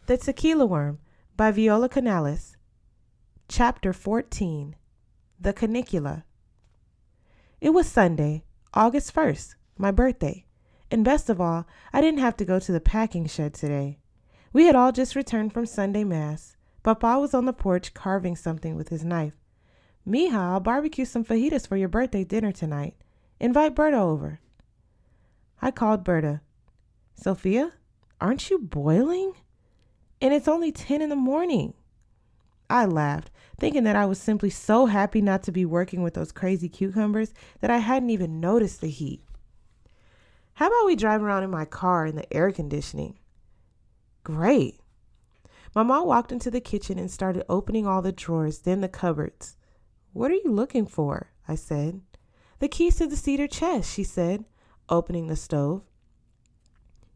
The Tequila Worm by Viola Canales. Chapter 14. The Canicula. It was Sunday, August 1st, my birthday, and best of all, I didn't have to go to the packing shed today. We had all just returned from Sunday Mass. Papa was on the porch carving something with his knife. Mija, I'll barbecue some fajitas for your birthday dinner tonight. Invite Berta over. I called Berta. Sophia, aren't you boiling? And it's only 10 in the morning. I laughed, thinking that I was simply so happy not to be working with those crazy cucumbers that I hadn't even noticed the heat. How about we drive around in my car in the air conditioning? Great. Mama walked into the kitchen and started opening all the drawers, then the cupboards. What are you looking for? I said. The keys to the cedar chest, she said, opening the stove.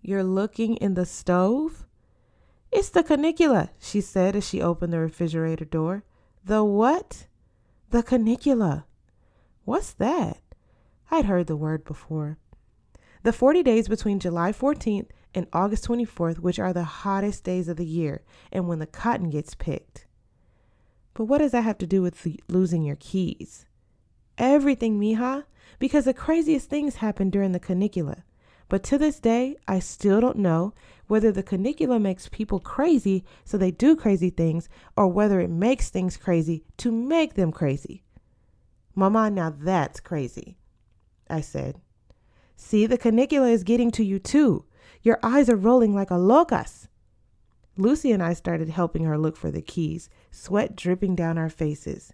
You're looking in the stove? It's the canicula, she said as she opened the refrigerator door. The what? The canicula. What's that? I'd heard the word before. The 40 days between July 14th and August 24th, which are the hottest days of the year, and when the cotton gets picked. But what does that have to do with losing your keys? Everything, mija, because the craziest things happen during the canicula. But to this day, I still don't know whether the canicula makes people crazy so they do crazy things, or whether it makes things crazy to make them crazy. Mama, now that's crazy, I said. See, the canicula is getting to you too. Your eyes are rolling like a locas. Lucy and I started helping her look for the keys, sweat dripping down our faces.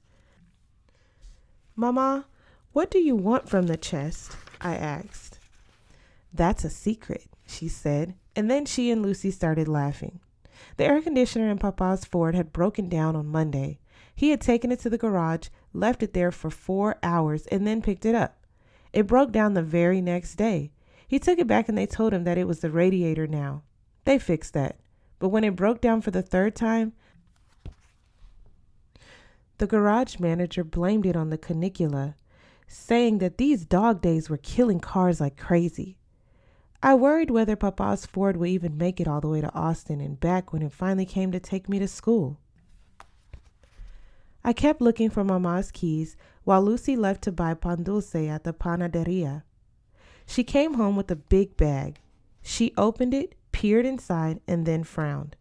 Mama, what do you want from the chest? I asked. That's a secret, she said, and then she and Lucy started laughing. The air conditioner in Papa's Ford had broken down on Monday. He had taken it to the garage, left it there for 4 hours, and then picked it up. It broke down the very next day. He took it back and they told him that it was the radiator now. They fixed that. But when it broke down for the third time, the garage manager blamed it on the canicula, saying that these dog days were killing cars like crazy. I worried whether Papa's Ford would even make it all the way to Austin and back when it finally came to take me to school. I kept looking for Mama's keys while Lucy left to buy pan dulce at the panaderia. She came home with a big bag. She opened it, peered inside, and then frowned.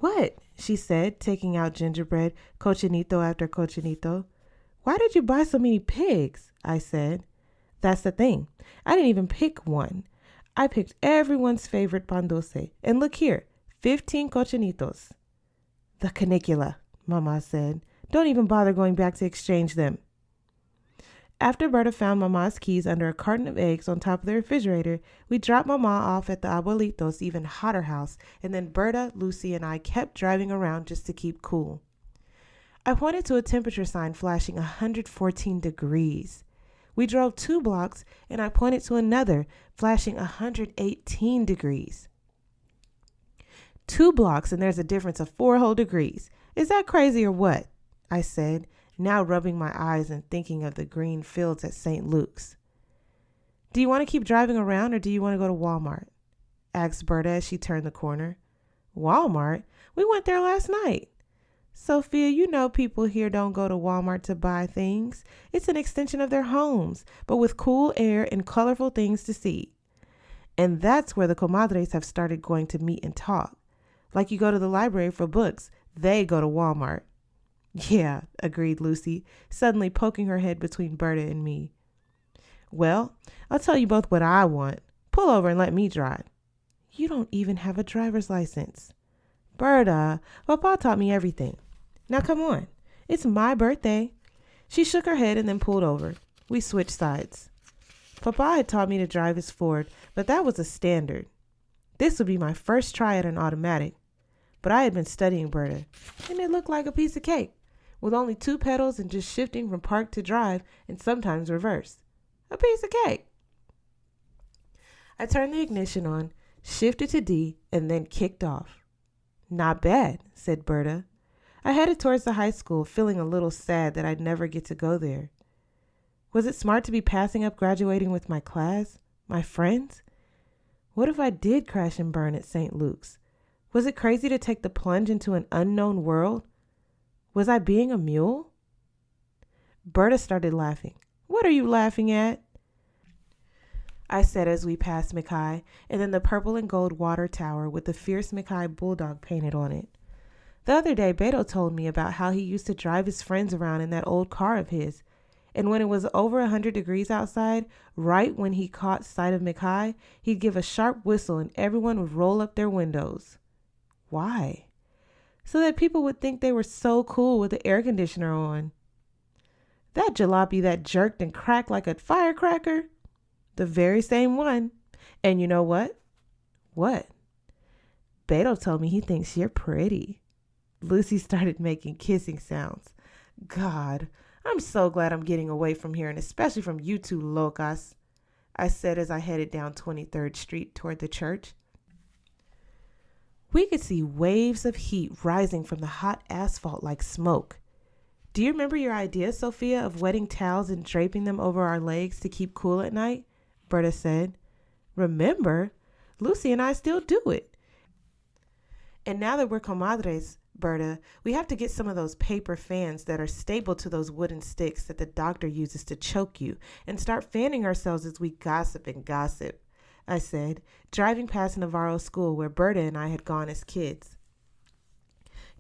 What? She said, taking out gingerbread, cochinito after cochinito. Why did you buy so many pigs? I said. That's the thing. I didn't even pick one. I picked everyone's favorite pan dulce. And look here, 15 cochinitos. The canicula, Mama said. Don't even bother going back to exchange them. After Berta found Mama's keys under a carton of eggs on top of the refrigerator, we dropped Mama off at the abuelito's even hotter house, and then Berta, Lucy, and I kept driving around just to keep cool. I pointed to a temperature sign flashing 114 degrees. We drove 2 blocks, and I pointed to another flashing 118 degrees. 2 blocks, and there's a difference of 4 whole degrees. Is that crazy or what? I said, now rubbing my eyes and thinking of the green fields at St. Luke's. Do you want to keep driving around or do you want to go to Walmart? Asked Berta as she turned the corner. Walmart? We went there last night. Sophia, you know people here don't go to Walmart to buy things. It's an extension of their homes, but with cool air and colorful things to see. And that's where the comadres have started going to meet and talk. Like you go to the library for books, they go to Walmart. Yeah, agreed Lucy, suddenly poking her head between Berta and me. Well, I'll tell you both what I want. Pull over and let me drive. You don't even have a driver's license. Berta, Papa taught me everything. Now come on, it's my birthday. She shook her head and then pulled over. We switched sides. Papa had taught me to drive his Ford, but that was a standard. This would be my first try at an automatic. But I had been studying Berta, and it looked like a piece of cake, with only 2 pedals and just shifting from park to drive and sometimes reverse. A piece of cake. I turned the ignition on, shifted to D, and then kicked off. Not bad, said Berta. I headed towards the high school, feeling a little sad that I'd never get to go there. Was it smart to be passing up graduating with my class, my friends? What if I did crash and burn at St. Luke's? Was it crazy to take the plunge into an unknown world? Was I being a mule? Berta started laughing. What are you laughing at? I said as we passed Mackay, and then the purple and gold water tower with the fierce Mackay bulldog painted on it. The other day, Beto told me about how he used to drive his friends around in that old car of his. And when it was over 100 degrees outside, right when he caught sight of Mackay, he'd give a sharp whistle and everyone would roll up their windows. Why? So that people would think they were so cool with the air conditioner on. That jalopy that jerked and cracked like a firecracker? The very same one. And you know what? What? Beto told me he thinks you're pretty. Lucy started making kissing sounds. God, I'm so glad I'm getting away from here, and especially from you two locas, I said as I headed down 23rd Street toward the church. We could see waves of heat rising from the hot asphalt like smoke. Do you remember your idea, Sophia, of wetting towels and draping them over our legs to keep cool at night? Berta said. Remember? Lucy and I still do it. And now that we're comadres, Berta, we have to get some of those paper fans that are stapled to those wooden sticks that the doctor uses to choke you and start fanning ourselves as we gossip and gossip, I said, driving past Navarro School where Berta and I had gone as kids.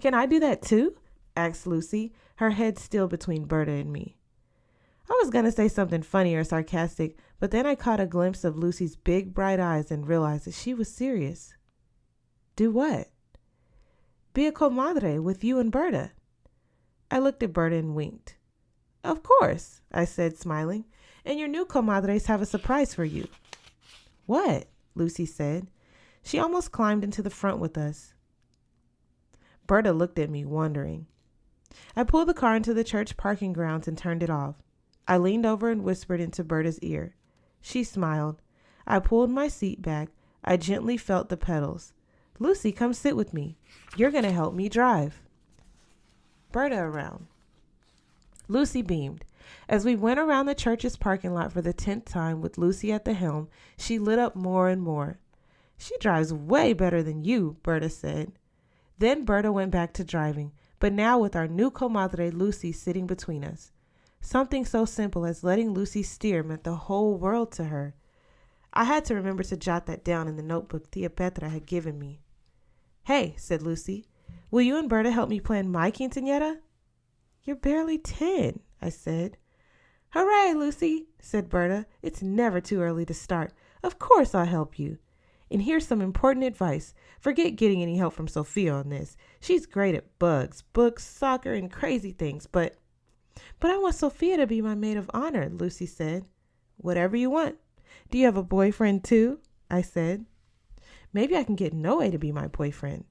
Can I do that too? Asked Lucy, her head still between Berta and me. I was going to say something funny or sarcastic, but then I caught a glimpse of Lucy's big bright eyes and realized that she was serious. Do what? Be a comadre with you and Berta. I looked at Berta and winked. Of course, I said, smiling, and your new comadres have a surprise for you. What? Lucy said. She almost climbed into the front with us. Berta looked at me, wondering. I pulled the car into the church parking grounds and turned it off. I leaned over and whispered into Berta's ear. She smiled. I pulled my seat back. I gently felt the pedals. Lucy, come sit with me. You're going to help me drive. Berta around. Lucy beamed. As we went around the church's parking lot for the 10th time with Lucy at the helm, she lit up more and more. She drives way better than you, Berta said. Then Berta went back to driving, but now with our new comadre Lucy sitting between us. Something so simple as letting Lucy steer meant the whole world to her. I had to remember to jot that down in the notebook Tia Petra had given me. Hey, said Lucy, will you and Berta help me plan my quinceañera? You're barely 10, I said. Hooray, Lucy, said Berta. It's never too early to start. Of course I'll help you. And here's some important advice. Forget getting any help from Sophia on this. She's great at bugs, books, soccer, and crazy things, but I want Sophia to be my maid of honor, Lucy said. Whatever you want. Do you have a boyfriend too? I said. Maybe I can get Noe to be my boyfriend.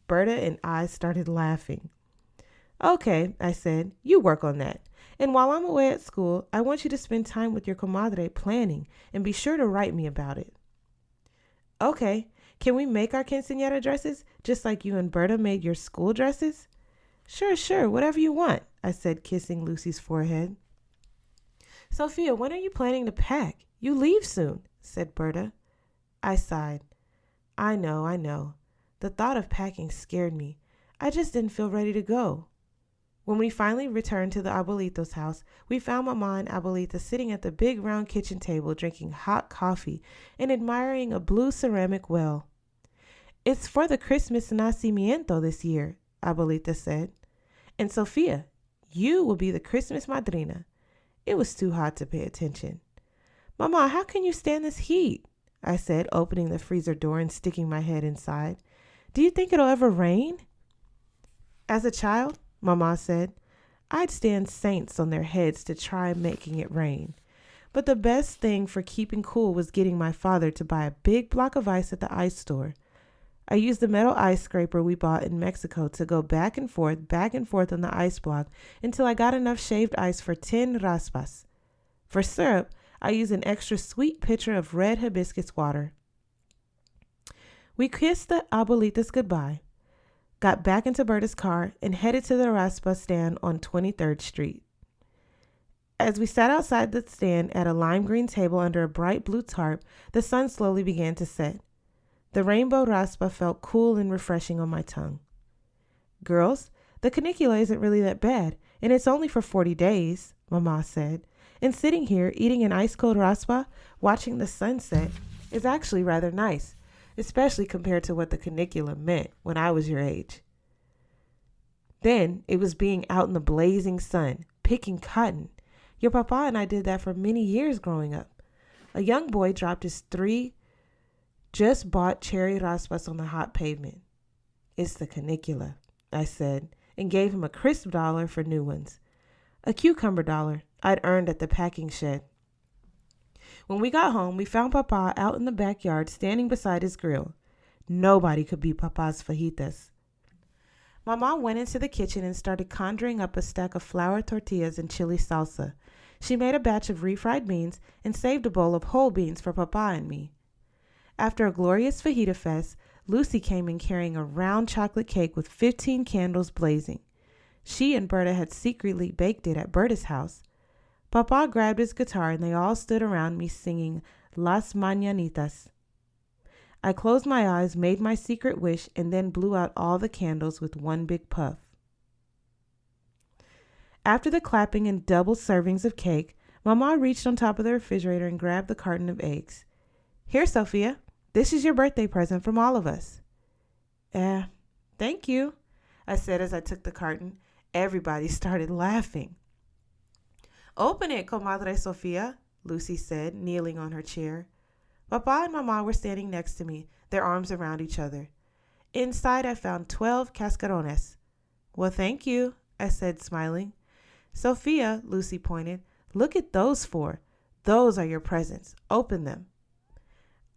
Berta and I started laughing. Okay, I said, you work on that. And while I'm away at school, I want you to spend time with your comadre planning and be sure to write me about it. Okay, can we make our quinceañera dresses just like you and Berta made your school dresses? Sure, whatever you want, I said, kissing Lucy's forehead. Sophia, when are you planning to pack? You leave soon, said Berta. I sighed. I know. The thought of packing scared me. I just didn't feel ready to go. When we finally returned to the Abuelito's house, we found Mama and Abuelita sitting at the big round kitchen table drinking hot coffee and admiring a blue ceramic well. It's for the Christmas nacimiento this year, Abuelita said. And Sophia, you will be the Christmas madrina. It was too hot to pay attention. Mama, how can you stand this heat? I said, opening the freezer door and sticking my head inside. Do you think it'll ever rain? As a child, Mama said, I'd stand saints on their heads to try making it rain. But the best thing for keeping cool was getting my father to buy a big block of ice at the ice store. I used the metal ice scraper we bought in Mexico to go back and forth on the ice block until I got enough shaved ice for 10 raspas. For syrup, I used an extra sweet pitcher of red hibiscus water. We kissed the abuelitas goodbye, got back into Berta's car, and headed to the raspa stand on 23rd Street. As we sat outside the stand at a lime green table under a bright blue tarp, the sun slowly began to set. The rainbow raspa felt cool and refreshing on my tongue. Girls, the canicula isn't really that bad, and it's only for 40 days, Mama said. And sitting here eating an ice-cold raspa, watching the sunset, is actually rather nice, especially compared to what the canicula meant when I was your age. Then it was being out in the blazing sun, picking cotton. Your papa and I did that for many years growing up. A young boy dropped his 3 just-bought cherry raspas on the hot pavement. It's the canicula, I said, and gave him a crisp $1 for new ones. A cucumber $1 I'd earned at the packing shed. When we got home, we found Papa out in the backyard standing beside his grill. Nobody could beat Papa's fajitas. Mama went into the kitchen and started conjuring up a stack of flour tortillas and chili salsa. She made a batch of refried beans and saved a bowl of whole beans for Papa and me. After a glorious fajita fest, Lucy came in carrying a round chocolate cake with 15 candles blazing. She and Berta had secretly baked it at Berta's house. Papa grabbed his guitar and they all stood around me singing Las Mañanitas. I closed my eyes, made my secret wish, and then blew out all the candles with one big puff. After the clapping and double servings of cake, Mama reached on top of the refrigerator and grabbed the carton of eggs. Here, Sophia, this is your birthday present from all of us. Thank you, I said as I took the carton. Everybody started laughing. Open it, Comadre Sofia, Lucy said, kneeling on her chair. Papa and Mama were standing next to me, their arms around each other. Inside, I found 12 cascarones. Well, thank you, I said, smiling. Sophia, Lucy pointed, look at those 4. Those are your presents. Open them.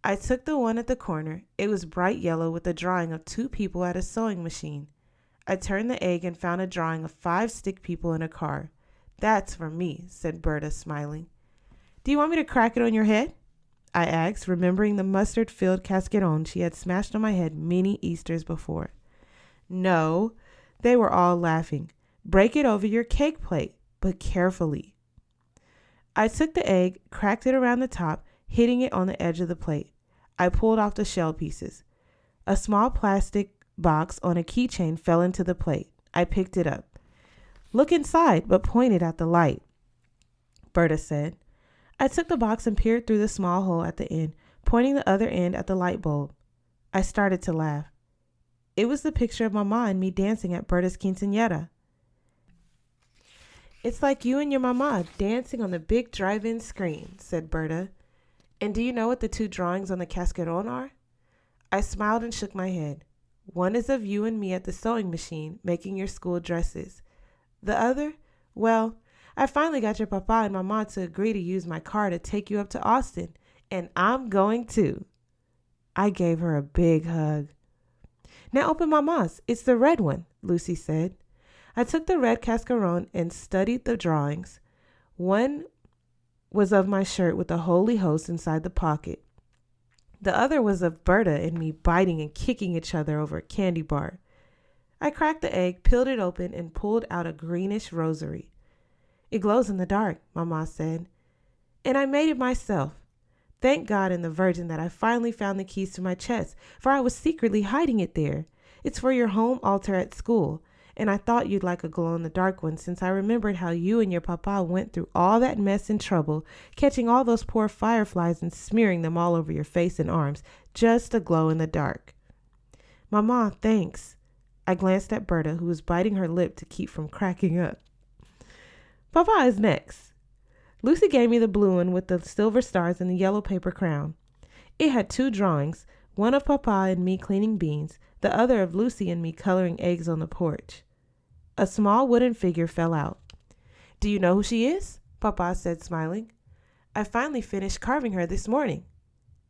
I took the one at the corner. It was bright yellow with a drawing of 2 people at a sewing machine. I turned the egg and found a drawing of 5 stick people in a car. That's for me, said Berta, smiling. Do you want me to crack it on your head? I asked, remembering the mustard-filled cascaron she had smashed on my head many Easters before. No, they were all laughing. Break it over your cake plate, but carefully. I took the egg, cracked it around the top, hitting it on the edge of the plate. I pulled off the shell pieces. A small plastic box on a keychain fell into the plate. I picked it up. Look inside, but pointed at the light, Berta said. I took the box and peered through the small hole at the end, pointing the other end at the light bulb. I started to laugh. It was the picture of Mama and me dancing at Berta's quinceañera. It's like you and your Mama dancing on the big drive-in screen, said Berta. And do you know what the 2 drawings on the cascaron are? I smiled and shook my head. One is of you and me at the sewing machine, making your school dresses. The other? Well, I finally got your papa and mama to agree to use my car to take you up to Austin, and I'm going too. I gave her a big hug. Now open Mama's. It's the red one, Lucy said. I took the red cascaron and studied the drawings. One was of my shirt with the Holy Host inside the pocket. The other was of Berta and me biting and kicking each other over a candy bar. I cracked the egg, peeled it open, and pulled out a greenish rosary. It glows in the dark, Mama said. And I made it myself. Thank God and the Virgin that I finally found the keys to my chest, for I was secretly hiding it there. It's for your home altar at school, and I thought you'd like a glow-in-the-dark one since I remembered how you and your papa went through all that mess and trouble, catching all those poor fireflies and smearing them all over your face and arms, just to glow in the dark. Mama, thanks. I glanced at Berta, who was biting her lip to keep from cracking up. Papa is next. Lucy gave me the blue one with the silver stars and the yellow paper crown. It had 2 drawings, one of Papa and me cleaning beans, the other of Lucy and me coloring eggs on the porch. A small wooden figure fell out. Do you know who she is? Papa said, smiling. I finally finished carving her this morning.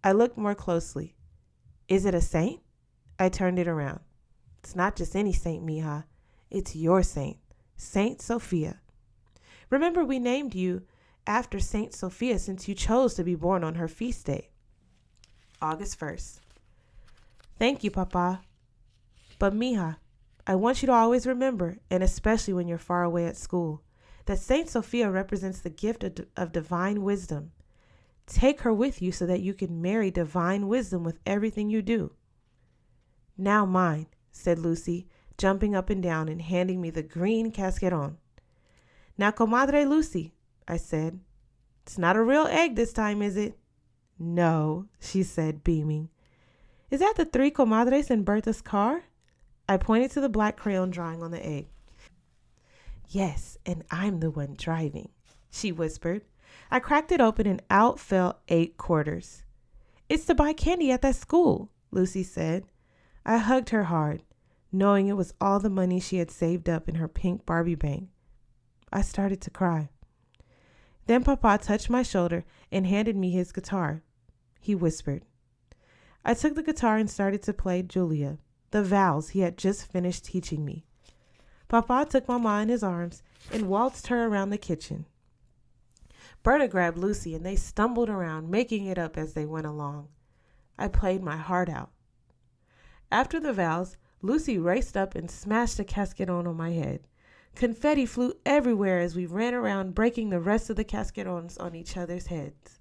I looked more closely. Is it a saint? I turned it around. It's not just any saint, mija. It's your saint, Saint Sophia. Remember, we named you after Saint Sophia since you chose to be born on her feast day, August 1st. Thank you, Papa. But, mija, I want you to always remember, and especially when you're far away at school, that Saint Sophia represents the gift of divine wisdom. Take her with you so that you can marry divine wisdom with everything you do. Now mine, said Lucy, jumping up and down and handing me the green casqueron. Now, Comadre Lucy, I said. It's not a real egg this time, is it? No, she said, beaming. Is that the three comadres in Bertha's car? I pointed to the black crayon drawing on the egg. Yes, and I'm the one driving, she whispered. I cracked it open and out fell 8 quarters. It's to buy candy at that school, Lucy said. I hugged her hard, knowing it was all the money she had saved up in her pink Barbie bank. I started to cry. Then Papa touched my shoulder and handed me his guitar. He whispered. I took the guitar and started to play Julia, the vowels he had just finished teaching me. Papa took Mama in his arms and waltzed her around the kitchen. Berta grabbed Lucy and they stumbled around, making it up as they went along. I played my heart out. After the vowels, Lucy raced up and smashed a casqueron on my head. Confetti flew everywhere as we ran around, breaking the rest of the casquerons on each other's heads.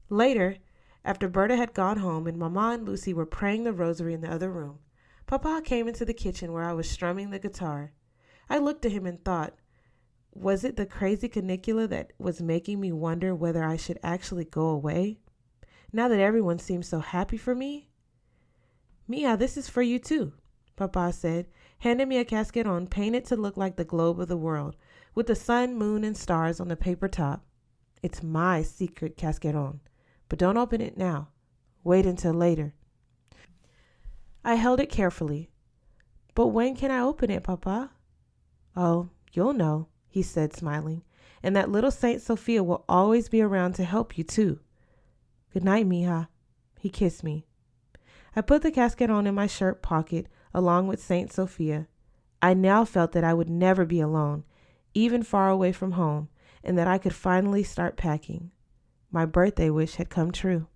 Later, after Berta had gone home and Mama and Lucy were praying the rosary in the other room, Papa came into the kitchen where I was strumming the guitar. I looked at him and thought, was it the crazy canicula that was making me wonder whether I should actually go away, now that everyone seems so happy for me? Mia, this is for you too, Papa said, handing me a casqueron painted to look like the globe of the world, with the sun, moon, and stars on the paper top. It's my secret casqueron, but don't open it now. Wait until later. I held it carefully. But when can I open it, Papa? Oh, you'll know, he said, smiling, and that little Saint Sophia will always be around to help you too. Good night, mija. He kissed me. I put the casqueron in my shirt pocket along with Saint Sophia. I now felt that I would never be alone, even far away from home, and that I could finally start packing. My birthday wish had come true.